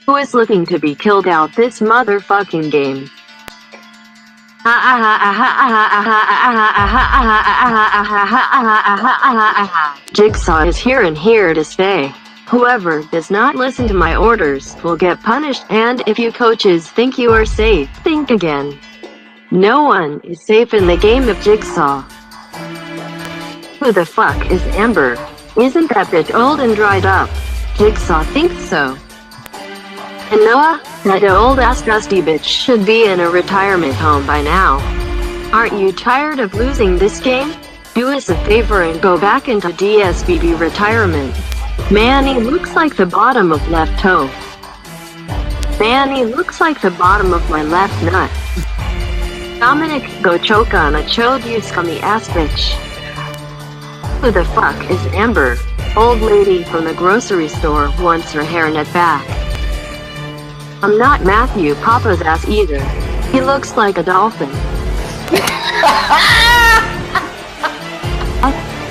Who is looking to be killed out this motherfucking game? Jigsaw is here and here to stay. Whoever does not listen to my orders will get punished, and if you coaches think you are safe, think again. No one is safe in the game of Jigsaw. Who the fuck is Amber? Isn't that bitch old and dried up? Jigsaw thinks so. And Noah, that old-ass dusty bitch should be in a retirement home by now. Aren't you tired of losing this game? Do us a favor and go back into DSBB retirement. Manny looks like the bottom of left toe. Manny looks like the bottom of my left nut. Dominic, go choke on a chode, you scummy ass bitch. Who the fuck is Amber? Old lady from the grocery store wants her hairnet back. I'm not Matthew Papa's ass either. He looks like a dolphin.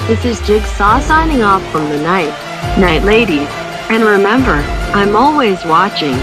This is Jigsaw signing off from the night ladies. And remember, I'm always watching.